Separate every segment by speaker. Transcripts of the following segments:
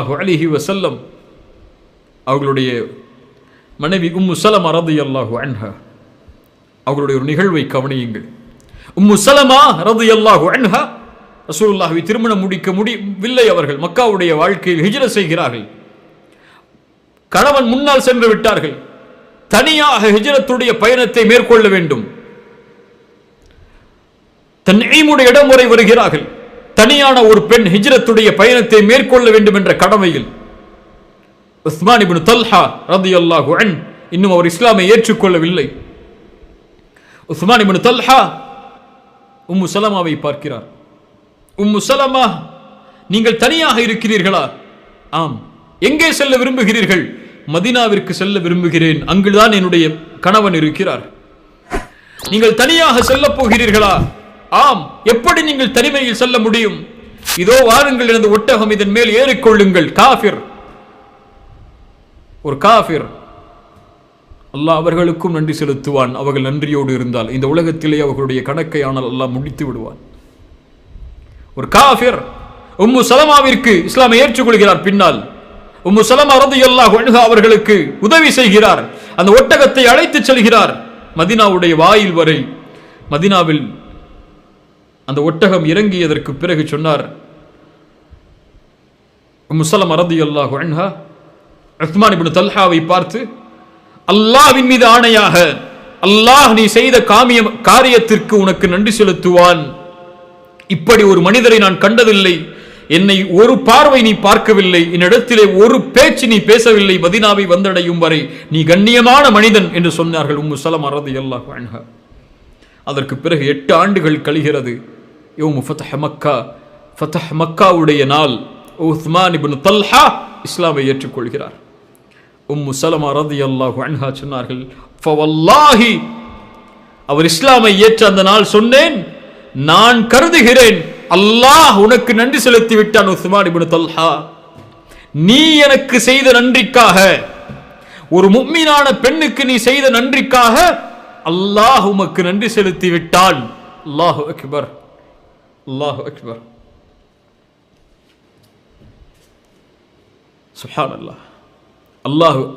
Speaker 1: அலைஹி வஸல்லம் அவர்களுடைய மனைவி உம்மு ஸலமா ரலியல்லாஹு அன்ஹா அவர்களுடைய ஒரு நிகழ்வை கவனியுங்கள். உம்மு ஸலமா ரலியல்லாஹு அன்ஹா ரசூலுல்லாஹ்வை திருமணம் முடிக்க முடியவில்லை. அவர்கள் மக்காவுடைய வாழ்க்கையில் ஹிஜ்ரத் செய்கிறார்கள். கணவன் முன்னால் சென்று விட்டார்கள். தனியாக ஹிஜ்ரத்துடைய பயணத்தை மேற்கொள்ள வேண்டும். தன்ஈமுடைய இடம் வரை வருகிறார்கள். தனியான ஒரு பெண் ஹிஜ்ரத்துடைய பயணத்தை மேற்கொள்ள வேண்டும் என்ற கடமையில் உஸ்மான் இப்னு தல்ஹா ரலியல்லாஹு அன்ஹு இன்னும் அவர் இஸ்லாமை ஏற்றுக்கொள்ளவில்லை. உஸ்மான் இப்னு தல்ஹா உம்மு ஸலமாவை பார்க்கிறார். உம்மு ஸலமா, நீங்கள் தனியாக இருக்கிறீர்களா? ஆம். எங்கே செல்ல விரும்புகிறீர்கள்? மதீனாவிற்கு செல்ல விரும்புகிறேன், அங்குதான் என்னுடைய கணவன் இருக்கிறார். நீங்கள் தனியாக செல்ல போகிறீர்களா? ஆம். எப்படி நீங்கள் தனிமையில் செல்ல முடியும்? இதோ வாருங்கள், எனது ஒட்டகம், இதன் மேல் ஏறிக்கொள்ளுங்கள். காஃபிர், ஒரு காஃபிர். அல்லாஹ் அவர்களுக்கும் நன்றி செலுத்துவான். அவர்கள் நன்றியோடு இருந்தால் இந்த உலகத்திலே அவர்களுடைய கணக்கை ஆனால் அல்லாஹ் முடித்து விடுவான். ஒரு காஃபிர் உம்மு ஸலமாவிற்கு இஸ்லாமை ஏற்றுக்கொள்கிறார். பின்னால் உம்மு ஸலமா ரலியல்லாஹு அன்ஹா அவர்களுக்கு உதவி செய்கிறார். அந்த ஒட்டகத்தை அழைத்து செல்கிறார் மதீனாவுடைய வாயில் வரை. மதீனாவில் அந்த ஒட்டகம் இறங்கியதற்கு பிறகு சொன்னார் உம்மு ஸலமா ரலியல்லாஹு அன்ஹா உஸ்மான் இப்னு தல்ஹாவை பார்த்து, அல்லாஹ்வின் மீது ஆணையாக, அல்லாஹ் நீ செய்த காரியத்திற்கு உனக்கு நன்றி செலுத்துவான். இப்படி ஒரு மனிதரை நான் கண்டதில்லை. என்னை ஒரு பார்வை நீ பார்க்கவில்லை, என்னிடத்திலே ஒரு பேச்சு நீ பேசவில்லை. மதீனாவை வந்தடையும் வரை நீ கண்ணியமான மனிதன் என்று சொன்னார்கள் உம்மு ஸலமா ரலியல்லாஹு அன்ஹா. அதற்கு பிறகு 8 ஆண்டுகள் கழிகிறது. யௌமு ஃபத்ஹ் மக்கா, ஃபத்ஹ் மக்காவுடைய நாள். உஸ்மான் இப்னு தல்ஹா இஸ்லாமை ஏற்றுக்கொள்கிறார். உம்மு ஸலமா ரலியல்லாஹு அன்ஹா சொன்னார்கள், ஃபவல்லாஹி, அவர் இஸ்லாமை ஏற்ற அந்த நாள் சொன்னேன், நான் கருதுகிறேன் அல்லாஹ் உனக்கு நன்றி செலுத்தி விட்டான் உஸ்மான் இப்னு தல்ஹா. நீ எனக்கு செய்த நன்றிக்காக, ஒரு முஃமினான பெண்ணுக்கு நீ செய்த நன்றிக்காக அல்லாஹ் உமக்கு நன்றி செலுத்தி விட்டான். அல்லாஹு அக்பர், அல்லாஹு அக்பர், சுப்ஹானல்லாஹ்.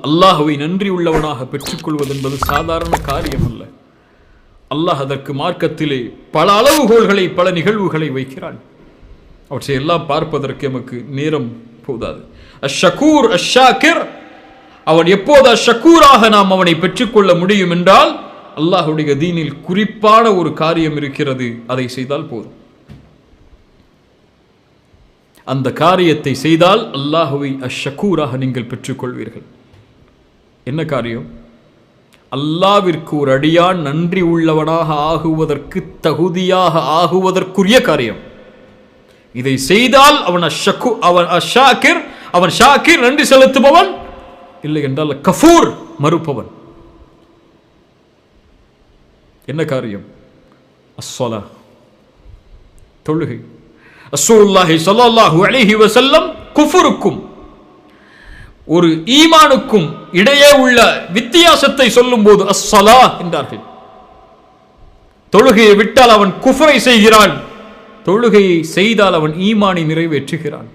Speaker 1: அல்லாஹுவை நன்றி உள்ளவனாக பெற்றுக்கொள்வது என்பது சாதாரண காரியம் அல்ல. அல்லாஹ் அதற்கு மார்க்கத்திலே பல அளவுகோல்களை, பல நிகழ்வுகளை வைக்கிறான். அவற்றை எல்லாம் பார்ப்பதற்கு எமக்கு நேரம் போதாது. அஷ்ஷகூர் அஷ்ஷாக்கிர், அவன் எப்போது அஷ்ஷகூராக நாம் அவனை பெற்றுக்கொள்ள முடியும் என்றால் அல்லாஹுடைய தீனில் குறிப்பான ஒரு காரியம் இருக்கிறது, அதை செய்தால் போதும். அந்த காரியத்தை செய்தால் அல்லாஹுவை அஷ்ஷகூராக நீங்கள் பெற்றுக்கொள்வீர்கள். என்ன காரியம்? அல்லாவிற்கு ஒரு அடியான் நன்றி உள்ளவனாக ஆகுவதற்கு, தகுதியாக ஆகுவதற்குரிய காரியம். இதை செய்தால் அவன் அஷ்ஷாக்கிர், அவன் ஷாக்கிர், நன்றி செலுத்துபவன். இல்லை என்றால் கஃபூர், மறுப்பவன். என்ன காரியம்? அஸ்ஸலா, தொழுகை. ரசூலுல்லாஹி ஸல்லல்லாஹு அலைஹி வஸல்லம் குஃபுருக்கும் ஒரு ஈமானுக்கும் இடையே உள்ள வித்தியாசத்தை சொல்லும் போது அஸ்ஸலா என்றார்கள். தொழுகையை விட்டால் அவன் குஃபரை செய்கிறான், தொழுகையை செய்தால் அவன் ஈமானை நிறைவேற்றுகிறான்.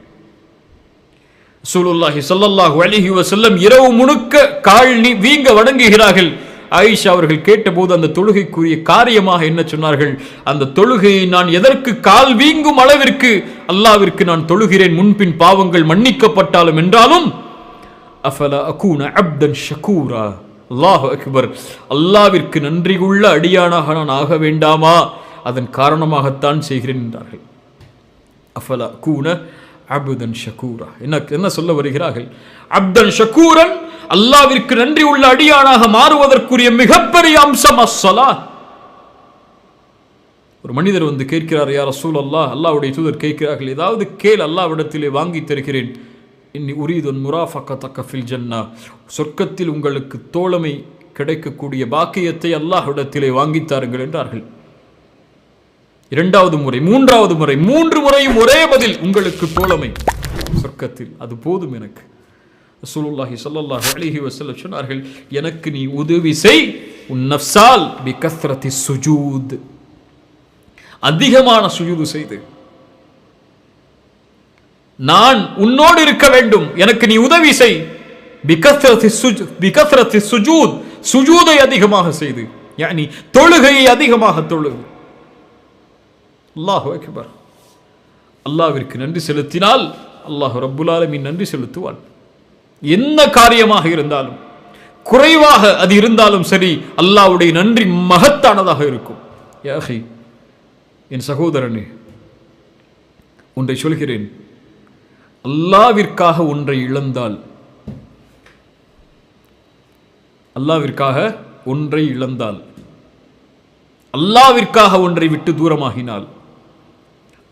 Speaker 1: ரசூலுல்லாஹி ஸல்லல்லாஹு அலைஹி வஸல்லம் இரவு முழுக்க கால் வீங்க வணங்குகிறார்கள். ஆயிஷா அவர்கள் கேட்டபோது அந்த தொழுகைக்குரிய காரியமாக என்ன சொன்னார்கள்? அந்த தொழுகையை நான் எதற்கு கால் வீங்கும் அளவிற்கு அல்லாஹ்விற்கு நான் தொழுகிறேன், முன்பின் பாவங்கள் மன்னிக்கப்பட்டாலும் என்றாலும் அஃபலா அகூன அப்தன் ஷகூரா. அல்லாஹு அக்பர், அல்லாஹ்விற்கு நன்றி உள்ள அடியானாக நான் ஆக வேண்டாமா? அதன் காரணமாகத்தான் செய்கிறேன் என்றார்கள். அஃபலா அகூன அப்தன் ஷகூரா. என்ன சொல்ல வருகிறார்கள்? அப்தன் ஷகூரன், அல்லாஹ்விற்கு நன்றி உள்ள அடியானாக மாறுவதற்குரிய மிகப்பெரிய அம்சம் அஸ்ஸலா. ஒரு மனிதர் வந்து கேட்கிறார், யா ரசூலல்லாஹ், அல்லாஹ்வுடைய தூதர் கேட்கிறார்கள், ஏதாவது கேள், அல்லாஹ்விடத்திலே வாங்கி தருகிறேன். இன்னி உரீதுன் முராஃபகதக ஃபில் ஜன்னா, சொர்க்கத்தில் உங்களுக்கு தோழமை கிடைக்கக்கூடிய பாக்கியத்தை அல்லாஹ்விடத்திலே வாங்கித் தாருங்கள் என்றார்கள். இரண்டாவது முறை, மூன்றாவது முறை, 3 முறையும் ஒரே பதில், உங்களுக்கு தோழமை சொர்க்கத்தில், அது போதும் எனக்கு. ரசூலுல்லாஹி ஸல்லல்லாஹு அலைஹி வஸல்லம் சொன்னார்கள், எனக்கு நீ உதவி செய் உன் நஃப்ஸால் பிகஸ்ரத்தி சுஜூத், அதிகமான சுஜூது செய்து. நான் உன்னோடு இருக்க வேண்டும், எனக்கு நீ உதவி செய். பிகத்ரத்தி சுஜூத், சுஜூதை அதிகமாக செய்து, யானி தொழுகையை அதிகமாக தொழுகு. அல்லாஹு அக்பர். அல்லாஹ்விற்கு நன்றி செலுத்தினால் அல்லாஹ் ரப்புல் ஆலமீன் நன்றி செலுத்துவான். என்ன காரியமாக இருந்தாலும், குறைவாக அது இருந்தாலும் சரி, அல்லாஹ்வுடைய நன்றி மகத்தானதாக இருக்கும். யா அஹி, என் சகோதரனே, ஒன்றை சொல்கிறேன். அல்லாஹ்விற்காக ஒன்றை இழந்தால், அல்லாஹ்விற்காக ஒன்றை இழந்தால், அல்லாஹ்விற்காக ஒன்றை விட்டு தூரமாகினால்,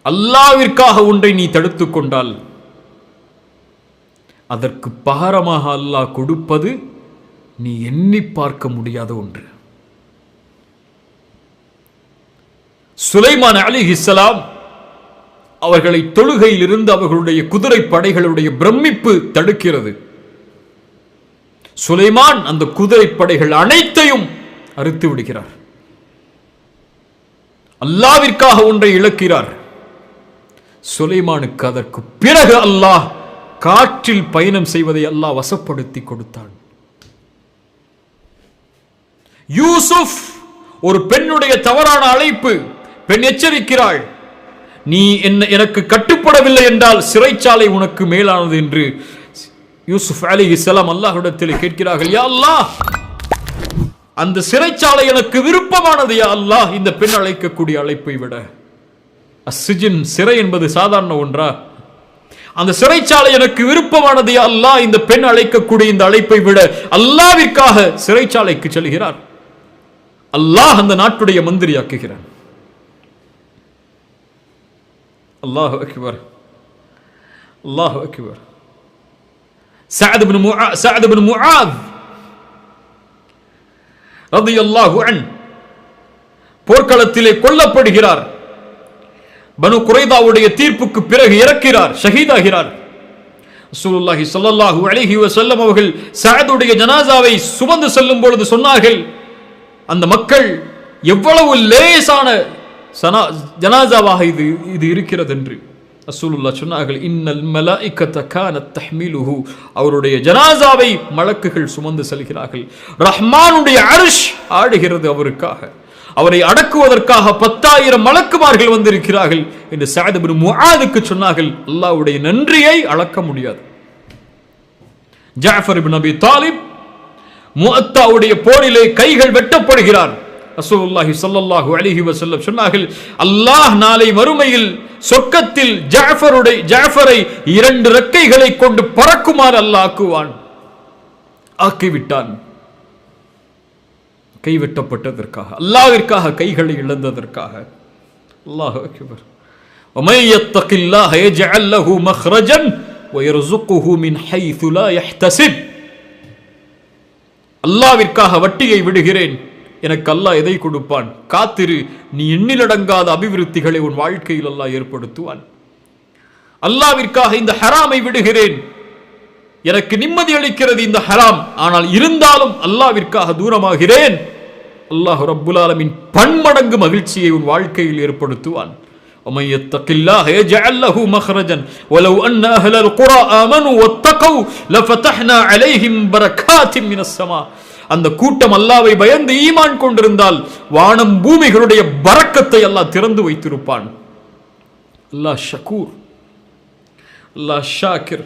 Speaker 1: அல்லாஹ்விற்காக ஒன்றை நீ தடுத்துக் கொண்டால், அதற்கு பகரமாக அல்லாஹ் கொடுப்பது நீ எண்ணி பார்க்க முடியாத ஒன்று. சுலைமான் அலைஹிஸ்ஸலாம் அவர்களை தொழுகையில் இருந்து அவர்களுடைய குதிரை படைகளுடைய பிரமிப்பு தடுக்கிறது. சுலைமான் அந்த குதிரை படைகள் அனைத்தையும் அறுத்து விடுகிறார். அல்லாஹ்விற்காக ஒன்றை இழக்கிறார். சுலைமானுக்கு அதற்கு பிறகு அல்லாஹ் காற்றில் பயணம் செய்வதை அல்லாஹ் வசப்படுத்தி கொடுத்தான். யூசுப், ஒரு பெண்ணுடைய தவறான அழைப்பு, பெண் எச்சரிக்கிறாள், நீ எனக்கு கட்டுப்படவில்லை என்றால் சிறைச்சாலை உனக்கு மேலானது என்று யூசுப் அலைஹிஸ்ஸலாம் அல்லாஹ்விடத்தில் கேட்கிறார்கள். யா அல்லாஹ், அந்த சிறைச்சாலை எனக்கு விருப்பமானது யா அல்லாஹ், இந்த பெண் அழைக்கக்கூடிய அழைப்பை விட. அஸ்ஸிஜின், சிறை என்பது சாதாரண ஒன்றா? அந்த சிறைச்சாலை எனக்கு விருப்பமானது யா அல்லாஹ், இந்த பெண் அழைக்கக்கூடிய இந்த அழைப்பை விட. அல்லாஹ்விற்காக சிறைச்சாலைக்கு செல்கிறார். அல்லாஹ் அந்த நாட்டுடைய மந்திரியாக்குகிறான். அல்லாஹு அக்பர், அல்லாஹு அக்பர். சஅத் இப்னு முஆத் ரலியல்லாஹு அன்ஹு போர்க்களத்திலே கொல்லப்படுகிறார். பனு குரைதாவுடைய தீர்ப்புக்கு பிறகு இறக்கிறார், ஷஹீதாகிறார். ரசூலுல்லாஹி ஸல்லல்லாஹு அலைஹி வஸல்லம் அவர்கள் சஅதுடைய ஜனாசாவை சுமந்து செல்லும் பொழுது சொன்னார்கள், அந்த மக்கள் எவ்வளவு லேசான ஜனாசாவாக இது இருக்கிறது என்று. ரசூலுல்லாஹ் சொன்னார்கள், இன்னல் மலாயிகத கானத் தஹ்மிலுஹு, அவருடைய ஜனாசாவை மலக்குகள் சுமந்து செல்கிறார்கள். ரஹ்மானுடைய அர்ஷ் ஆடுகிறது அவருக்காக. அவரை அடக்குவதற்காக 10,000 மலக்குமார்கள் வந்திருக்கிறார்கள் என்று சஅத் இப்னு முஆதுக்கு சொன்னார்கள். அல்லாஹ்வுடைய நன்றியை அளக்க முடியாது. ஜஅஃபர் இப்னு அபி தாலிப் முஅத்தாவுடைய போரிலே கைகள் வெட்டப்படுகிறார். ரசூலுல்லாஹி ஸல்லல்லாஹு அலைஹி வஸல்லம் சொன்னார்கள், அல்லாஹ் நாளை மறுமையில் சொர்க்கத்தில் ஜஅஃபரை 2 ரெக்கைகளை கொண்டு பறக்குமாறு அல்லாஹ் ஆக்குவான். ஆக்கிவிட்டான். கை வெட்டப்பட்டதற்காக, அல்லாஹ்விற்காக கைகளை இழந்ததற்காக. அல்லாஹு அக்பர். وَمَن يَتَّقِ اللَّهَ يَجْعَل لَّهُ مَخْرَجًا وَيَرْزُقْهُ مِنْ حَيْثُ لَا يَحْتَسِبُ. அல்லாஹ்விற்காக வட்டியை விடுகிறேன், எனக்கு அல்லாஹ் எதை கொடுப்பான், காத்திரு, நீ எண்ணிலடங்காத அபிவிருத்திகளை உன் வாழ்க்கையில் அல்லாஹ் ஏற்படுத்துவான். அல்லாஹ்விற்காக இந்த ஹராமை விடுகிறேன், எனக்கு நிம்மதி அளிக்கிறது இந்த ஹராம், ஆனால் இருந்தாலும் அல்லாஹ்விற்காக தூரமாகிறேன். அல்லாஹ் ரப்புல் ஆலமீன் பன்மடங்கு மகிழ்ச்சியை உன் வாழ்க்கையில் ஏற்படுத்துவான். وَمَن يَتَّقِ اللَّهَ يَجْعَل لَّهُ مَخْرَجًا وَلَوْ أَنَّ أَهْلَ الْقُرَى آمَنُوا وَاتَّقَوْا لَفَتَحْنَا عَلَيْهِمْ بَرَكَاتٍ مِنَ السَّمَاءِ. அந்த கூட்டம் அல்லாஹ்வை பயந்து ஈமான் கொண்டிருந்தால் வானம் பூமிகளுடைய பரக்கத்தை அல்லாஹ் திறந்து வைத்திருப்பான். அல்லாஹ் ஷக்கூர், அல்லாஹ் ஷாக்கிர்.